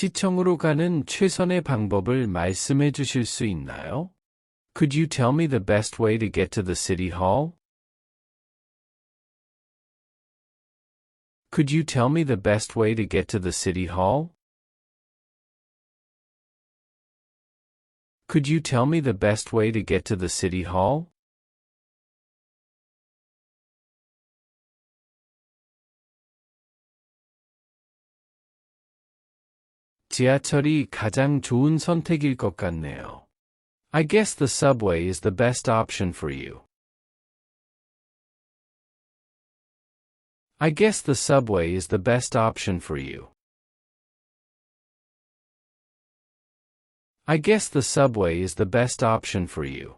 시청으로 가는 최선의 방법을 말씀해 주실 수 있나요? Could you tell me the best way to get to the city hall? Could you tell me the best way to get to the city hall? Could you tell me the best way to get to the city hall? 지하철이 가장 좋은 선택일 것 같네요. I guess the subway is the best option for you. I guess the subway is the best option for you. I guess the subway is the best option for you.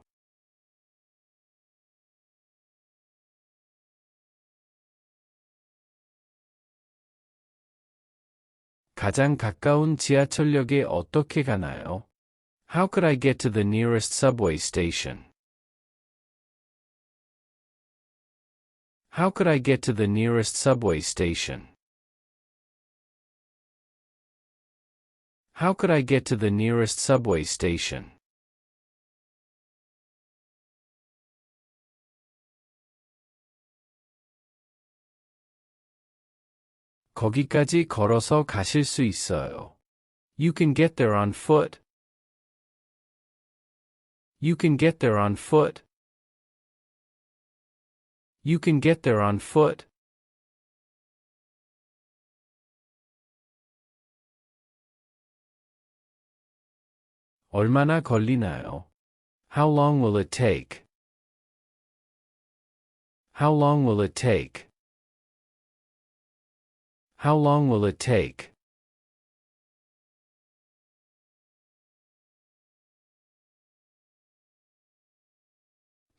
가장 가까운 지하철역에 어떻게 가나요? How could I get to the nearest subway station? How could I get to the nearest subway station? How could I get to the nearest subway station? 거기까지 걸어서 가실 수 있어요. You can get there on foot. You can get there on foot. You can get there on foot. 얼마나 걸리나요? How long will it take? How long will it take? How long will it take?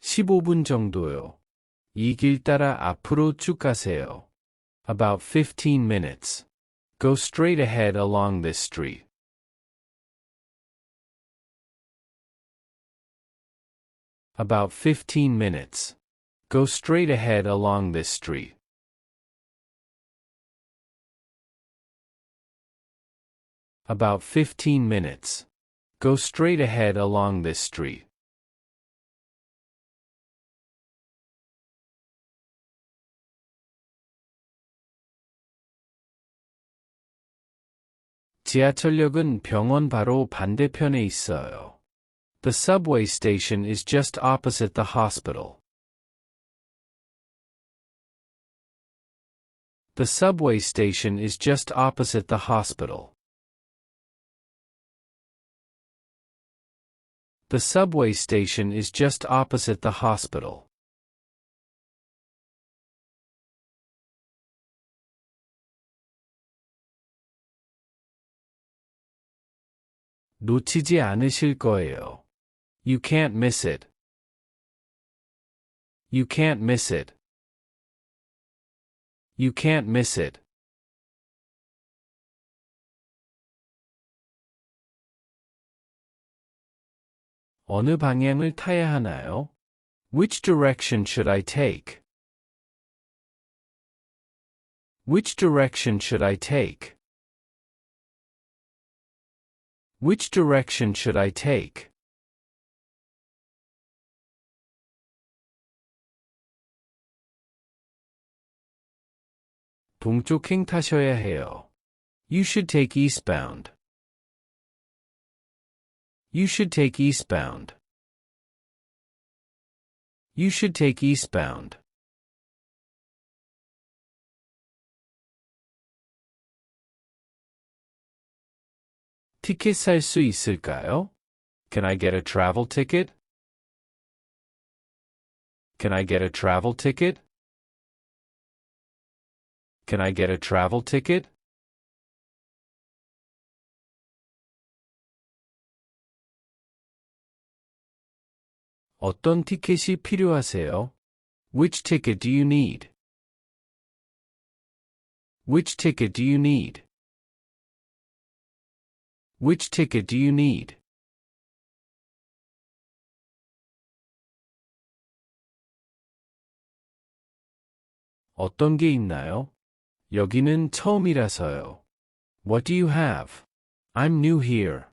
15분 정도요. 이 길 따라 앞으로 쭉 가세요. About 15 minutes. Go straight ahead along this street. About 15 minutes. Go straight ahead along this street. About 15 minutes. Go straight ahead along this street. 지하철역은 병원 바로 반대편에 있어요. The subway station is just opposite the hospital. The subway station is just opposite the hospital. The subway station is just opposite the hospital. 놓치지 않으실 거예요. You can't miss it. You can't miss it. You can't miss it. 어느 방향을 타야 하나요? Which direction should I take? Which direction should I take? Which direction should I take? 동쪽행 타셔야 해요. You should take eastbound. You should take eastbound. You should take eastbound. 티켓 살 수 있을까요? Can I get a travel ticket? Can I get a travel ticket? Can I get a travel ticket? 어떤 티켓이 필요하세요? Which ticket do you need? Which ticket do you need? Which ticket do you need? 어떤 게 있나요? 여기는 처음이라서요. What do you have? I'm new here.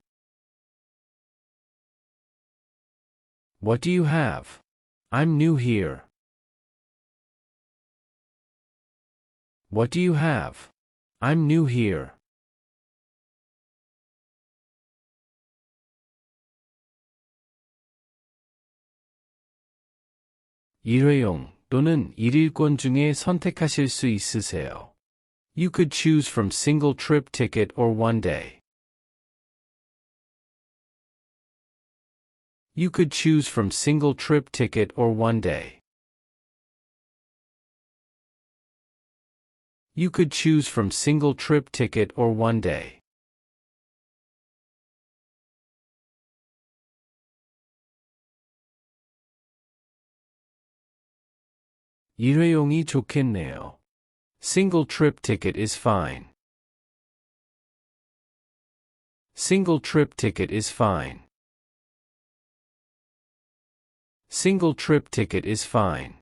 What do you have? I'm new here. What do you have? I'm new here. 일회용 또는 일일권 중에 선택하실 수 있으세요. You could choose from single trip ticket or one day. You could choose from single trip ticket or one day. You could choose from single trip ticket or one day. 일회용이 좋겠네요. Single trip ticket is fine. Single trip ticket is fine. Single trip ticket is fine.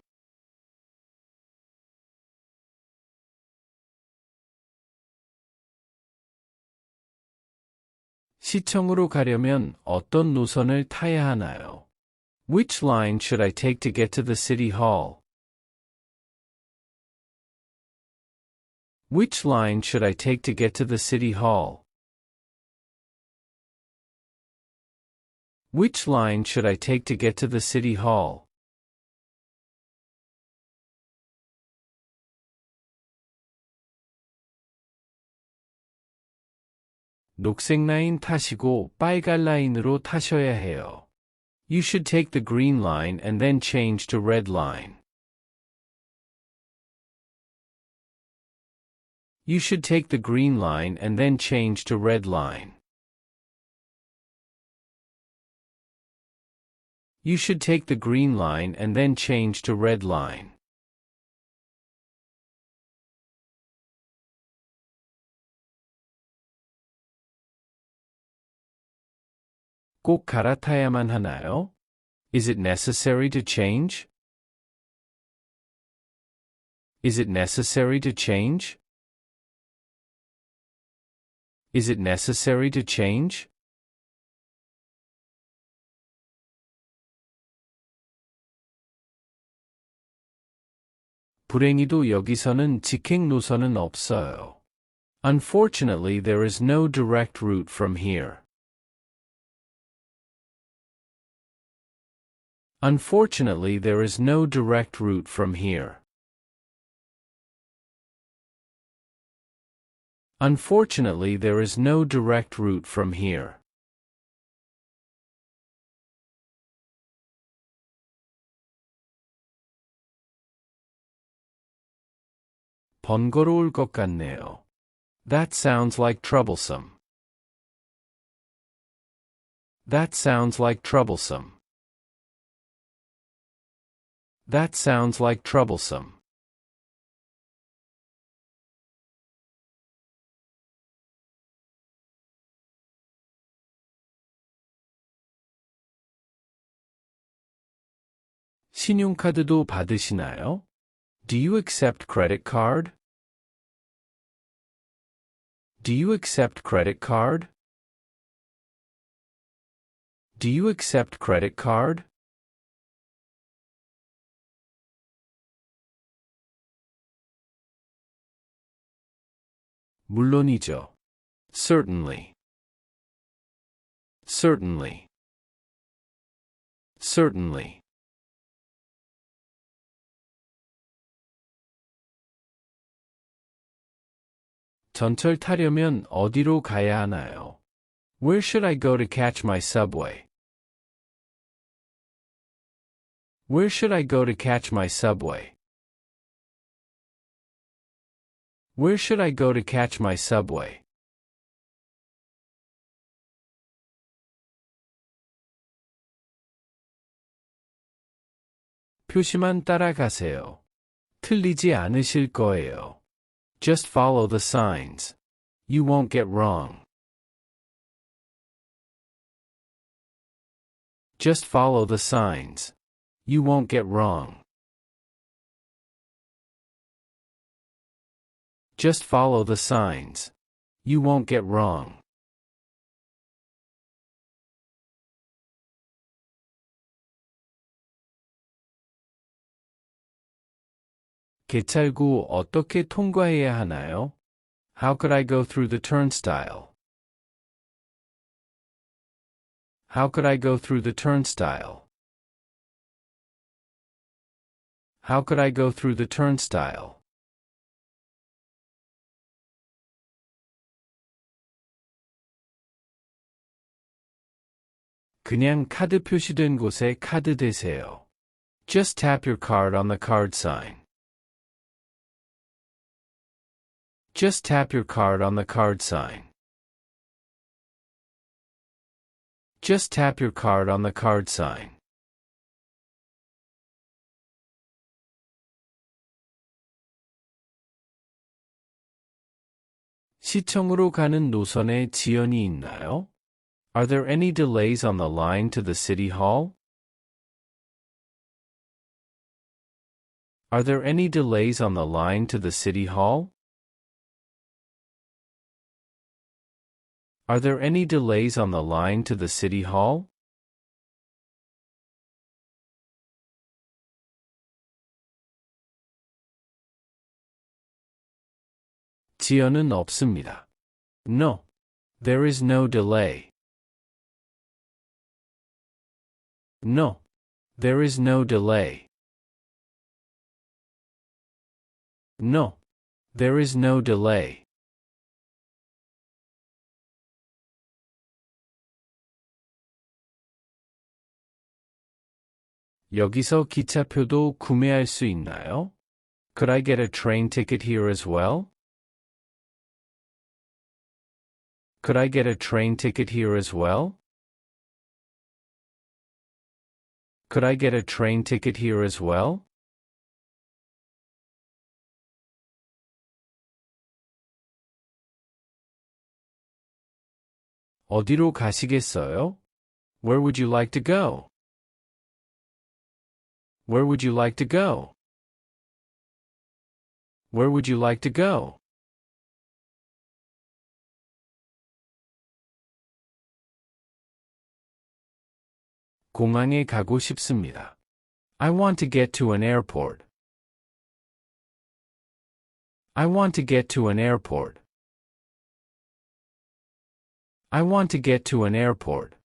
시청으로 가려면 어떤 노선을 타야 하나요? Which line should I take to get to the city hall? Which line should I take to get to the city hall? Which line should I take to get to the city hall? 녹색 라인 타시고 빨간 라인으로 타셔야 해요. You should take the green line and then change to red line. You should take the green line and then change to red line. You should take the green line and then change to red line. 꼭 갈아타야만 하나요? Is it necessary to change? Is it necessary to change? Is it necessary to change? 불행히도 여기서는 직행 노선은 없어요. Unfortunately, there is no direct route from here. Unfortunately, there is no direct route from here. Unfortunately, there is no direct route from here. 번거로울 것 같네요. That sounds like troublesome. That sounds like troublesome. That sounds like troublesome. 신용카드도 받으시나요? Do you accept credit card? Do you accept credit card? Do you accept credit card? 물론이죠. Certainly. Certainly. Certainly. 전철 타려면 어디로 가야 하나요? Where should I go to catch my subway? Where should I go to catch my subway? Where should I go to catch my subway? 표시만 따라가세요. 틀리지 않으실 거예요. Just follow the signs. You won't get wrong. Just follow the signs. You won't get wrong. Just follow the signs. You won't get wrong. 개찰구 어떻게 통과해야 하나요? How could I go through the turnstile? How could I go through the turnstile? How could I go through the turnstile? 그냥 카드 표시된 곳에 카드 대세요. Just tap your card on the card sign. Just tap your card on the card sign. Just tap your card on the card sign. 시청으로 가는 노선에 지연이 있나요? Are there any delays on the line to the City Hall? Are there any delays on the line to the City Hall? Are there any delays on the line to the City Hall? 지연은 없습니다. No. There is no delay. No. There is no delay. No. There is no delay. 여기서 기차표도 구매할 수 있나요? Could I get a train ticket here as well? Could I get a train ticket here as well? Could I get a train ticket here as well? 어디로 가시겠어요? Where would you like to go? Where would you like to go? Where would you like to go? 공항에 가고 싶습니다. I want to get to an airport. I want to get to an airport. I want to get to an airport.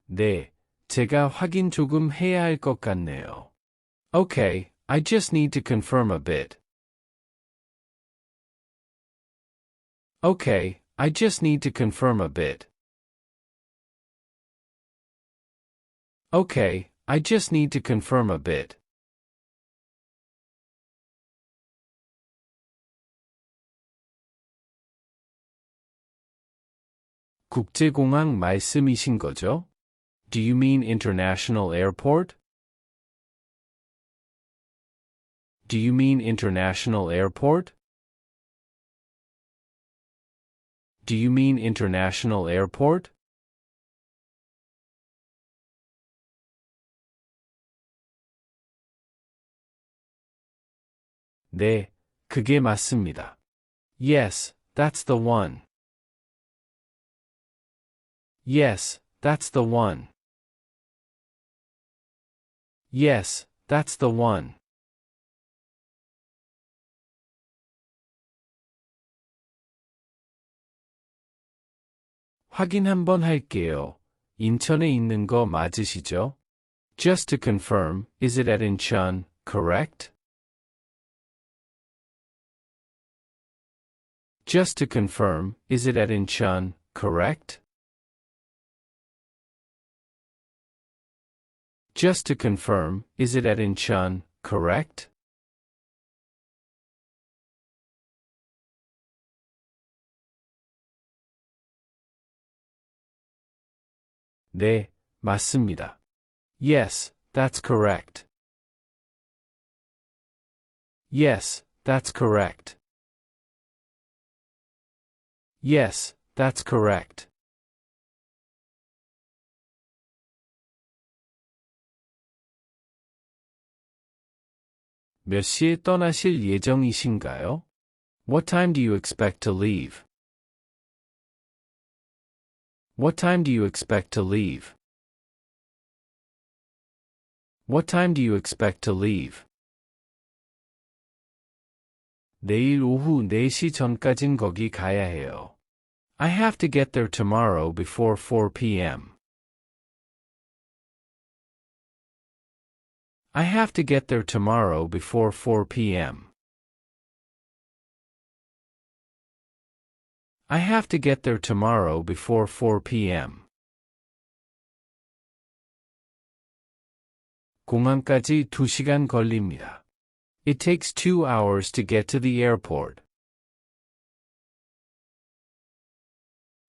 네, 제가 확인 조금 해야 할 것 같네요. Okay, I just need to confirm a bit. Okay, I just need to confirm a bit. Okay, I just need to confirm a bit. 국제공항 말씀이신 거죠? Do you mean international airport? Do you mean international airport? Do you mean international airport? 네, 그게 맞습니다. Yes, that's the one. Yes, that's the one. Yes, that's the one. 확인 한번 할게요. 인천에 있는 거 맞으시죠? Just to confirm, is it at Incheon, correct? Just to confirm, is it at Incheon, correct? Just to confirm, is it at Incheon, correct? 네, 맞습니다. Yes, that's correct. Yes, that's correct. Yes, that's correct. 몇 시에 떠나실 예정이신가요? What time do you expect to leave? What time do you expect to leave? What time do you expect to leave? 내일 오후 4시 전까진 거기 가야 해요. I have to get there tomorrow before 4 p.m. I have to get there tomorrow before 4 p.m. I have to get there tomorrow before 4 p.m. 공항까지 2시간 걸립니다. It takes 2 hours to get to the airport.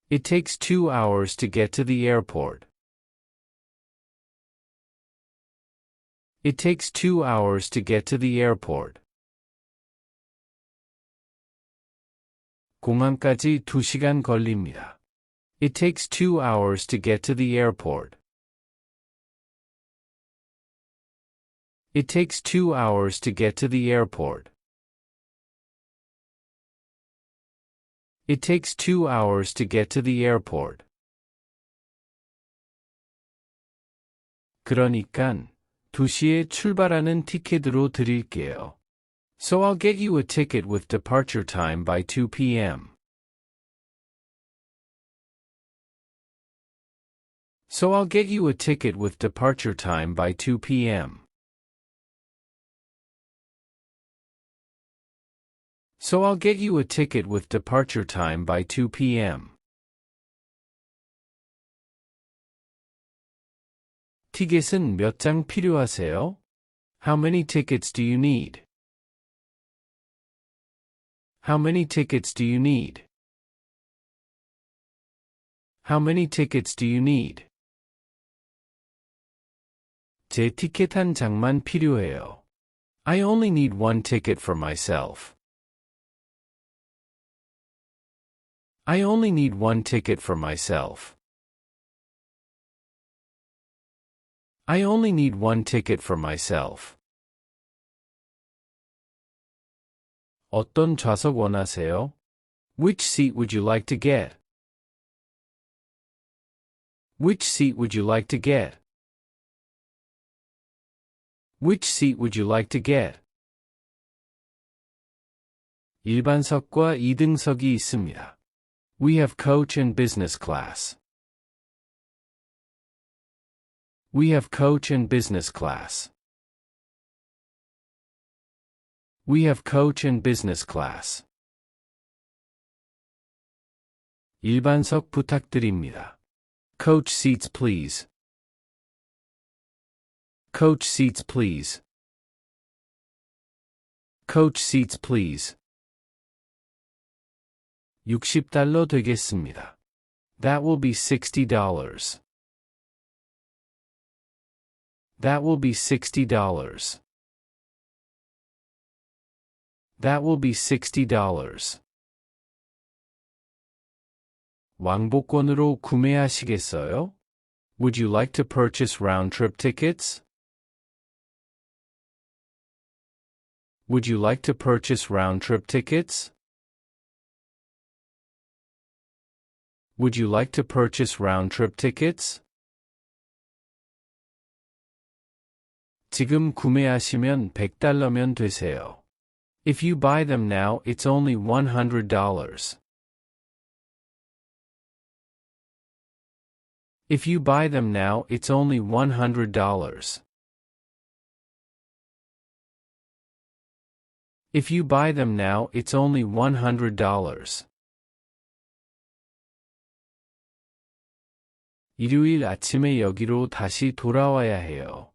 It takes 2 hours to get to the airport. It takes 2 hours to get to the airport. 공항까지 2시간 걸립니다. It takes 2 hours to get to the airport. It takes 2 hours to get to the airport. It takes 2 hours to get to the airport. 그러니깐 2시에 출발하는 티켓으로 드릴게요. So I'll get you a ticket with departure time by 2 p.m. So I'll get you a ticket with departure time by 2 p.m. So I'll get you a ticket with departure time by 2 p.m. 티켓은 몇 장 필요하세요? How many tickets do you need? How many tickets do you need? How many tickets do you need? 제 티켓 한 장만 필요해요. I only need one ticket for myself. I only need one ticket for myself. I only need one ticket for myself. 어떤 좌석 원하세요? Which seat would you like to get? Which seat would you like to get? Which seat would you like to get? 일반석과 2등석이 있습니다. We have coach and business class. We have coach and business class. We have coach and business class. 일반석 부탁드립니다. Coach seats please. Coach seats please. Coach seats please. $60 되겠습니다. That will be $60. That will be $60. That will be $60. 왕복권으로 구매하시겠어요? Would you like to purchase round-trip tickets? Would you like to purchase round-trip tickets? Would you like to purchase round-trip tickets? 지금 구매하시면 $100면 되세요. If you buy them now, it's only $100. If you buy them now, it's only $100. If you buy them now, it's only $100. 일요일 아침에 여기로 다시 돌아와야 해요.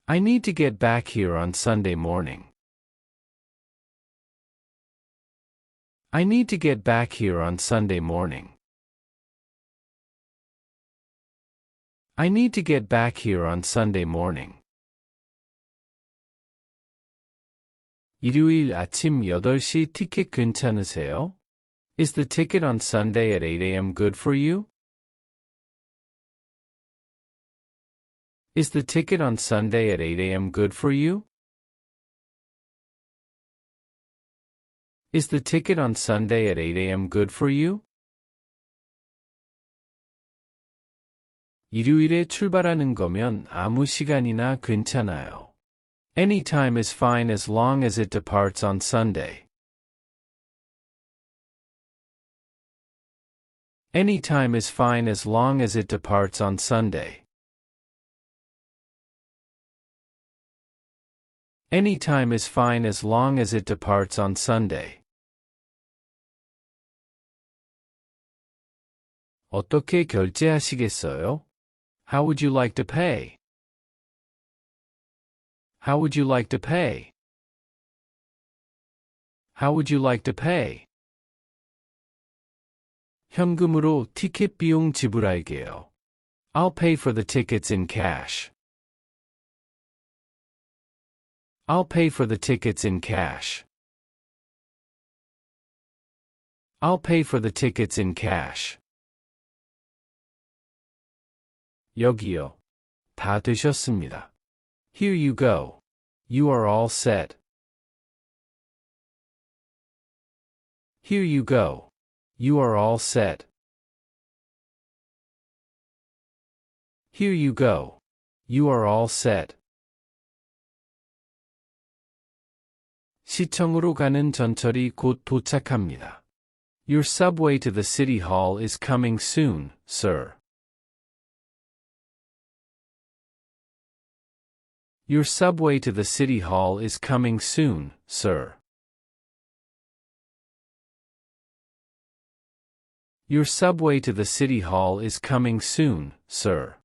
I need to get back here on Sunday morning. I need to get back here on Sunday morning. I need to get back here on Sunday morning. 일요일 아침 8시 티켓 괜찮으세요? Is the ticket on Sunday at 8 a.m. good for you? Is the ticket on Sunday at 8 a.m. good for you? Is the ticket on Sunday at 8 a.m. good for you? 일요일에 출발하는 거면 아무 시간이나 괜찮아요. Any time is fine as long as it departs on Sunday. Any time is fine as long as it departs on Sunday. Any time is fine as long as it departs on Sunday. 어떻게 결제하시겠어요? How would you like to pay? How would you like to pay? How would you like to pay? 현금으로 티켓 비용 지불할게요. I'll pay for the tickets in cash. I'll pay for the tickets in cash. I'll pay for the tickets in cash. 여기요. 다 되셨습니다. Here you go. You are all set. Here you go. You are all set. Here you go. You are all set. 시청으로 가는 전철이 곧 도착합니다. Your subway to the city hall is coming soon, sir. Your subway to the city hall is coming soon, sir. Your subway to the city hall is coming soon, sir.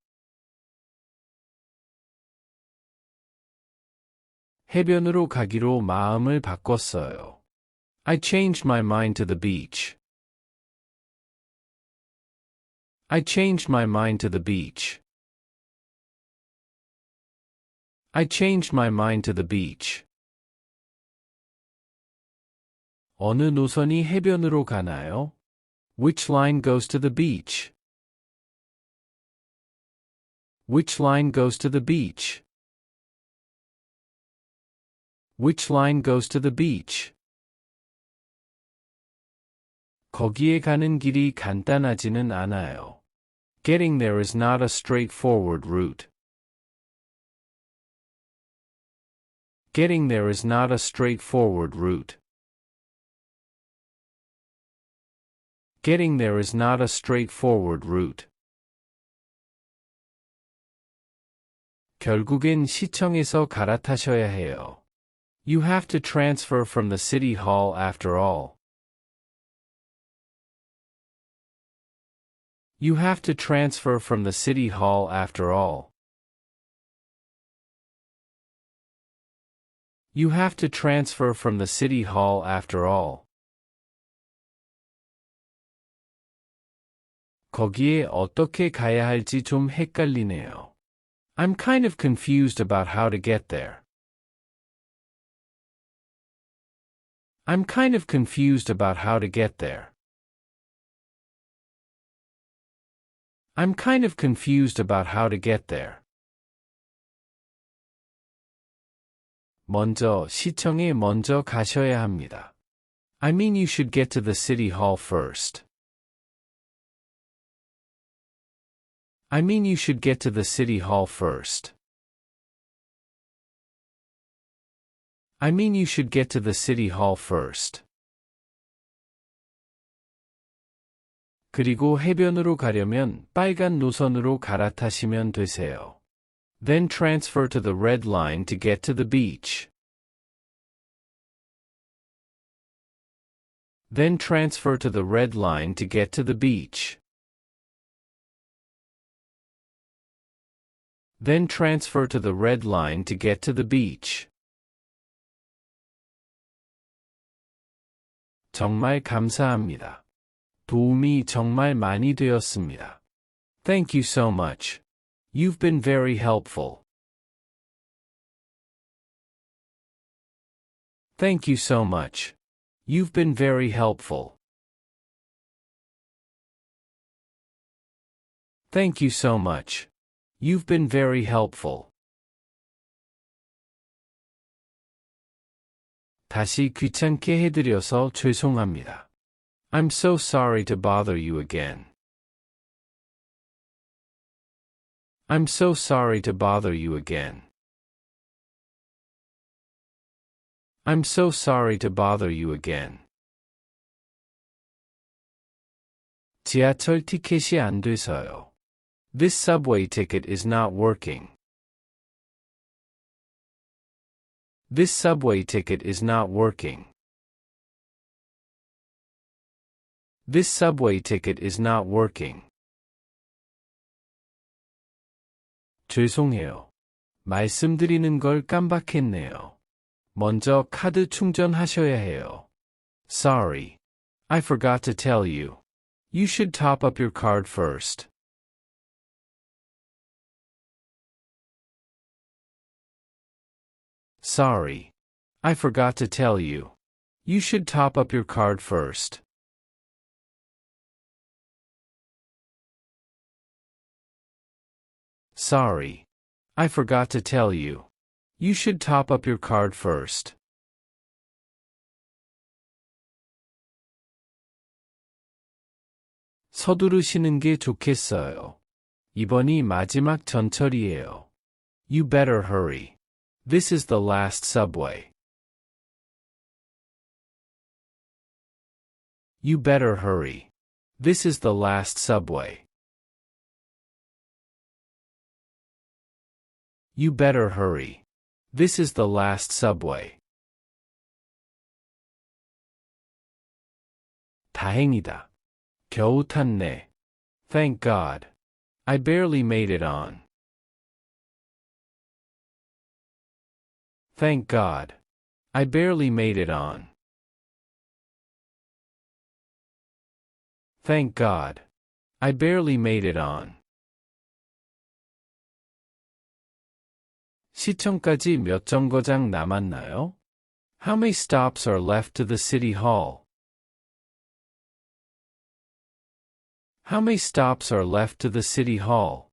해변으로 가기로 마음을 바꿨어요. I changed my mind to the beach. I changed my mind to the beach. I changed my mind to the beach. 어느 노선이 해변으로 가나요? Which line goes to the beach? Which line goes to the beach? Which line goes to the beach? 거기에 가는 길이 간단하지는 않아요. Getting there is not a straightforward route. Getting there is not a straightforward route. Getting there is not a straightforward route. 결국엔 시청에서 갈아타셔야 해요. You have to transfer from the city hall after all. You have to transfer from the city hall after all. You have to transfer from the city hall after all. 거기에 어떻게 가야 할지 좀 헷갈리네요. I'm kind of confused about how to get there. I'm kind of confused about how to get there. I'm kind of confused about how to get there. 먼저 시청에 먼저 가셔야 합니다. I mean you should get to the city hall first. I mean you should get to the city hall first. I mean you should get to the city hall first. 그리고 해변으로 가려면 빨간 노선으로 갈아타시면 되세요. Then transfer to the red line to get to the beach. Then transfer to the red line to get to the beach. Then transfer to the red line to get to the beach. 정말 감사합니다. 도움이 정말 많이 되었습니다. Thank you so much. You've been very helpful. Thank you so much. You've been very helpful. Thank you so much. You've been very helpful. 다시 귀찮게 해드려서 죄송합니다. I'm so sorry to bother you again. I'm so sorry to bother you again. I'm so sorry to bother you again. 지하철 티켓이 안 돼서요. This subway ticket is not working. This subway ticket is not working. This subway ticket is not working. 죄송해요. 말씀드리는 걸 깜빡했네요. 먼저 카드 충전하셔야 해요. Sorry. I forgot to tell you. You should top up your card first. Sorry. I forgot to tell you. You should top up your card first. Sorry. I forgot to tell you. You should top up your card first. 서두르시는 게 좋겠어요. 이번이 마지막 전철이에요. You better hurry. This is the last subway. You better hurry. This is the last subway. You better hurry. This is the last subway. 다행이다. 겨우 탔네. Thank God. I barely made it on. Thank God. I barely made it on. Thank God. I barely made it on. 시청까지 몇 정거장 남았나요? How many stops are left to the city hall? How many stops are left to the city hall?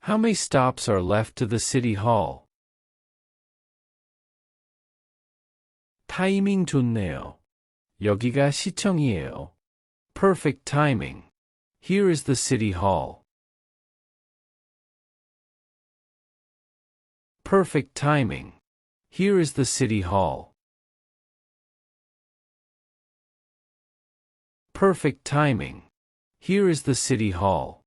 How many stops are left to the city hall? 타이밍 좋네요. 여기가 시청이에요. Perfect timing. Here is the city hall. Perfect timing. Here is the city hall. Perfect timing. Here is the city hall.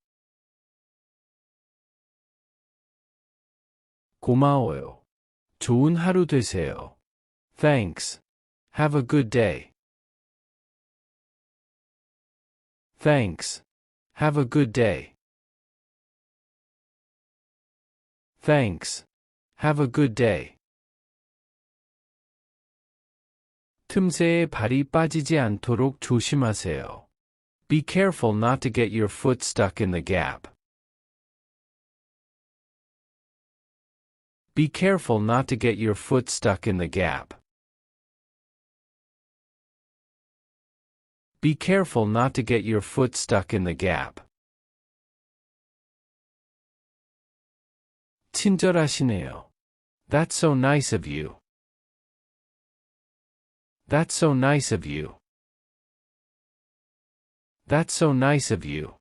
고마워요. 좋은 하루 되세요. Thanks. Have a good day. Thanks. Have a good day. Thanks. Have a good day. 틈새에 발이 빠지지 않도록 조심하세요. Be careful not to get your foot stuck in the gap. Be careful not to get your foot stuck in the gap. Be careful not to get your foot stuck in the gap. 친절하시네요. That's so nice of you. That's so nice of you. That's so nice of you.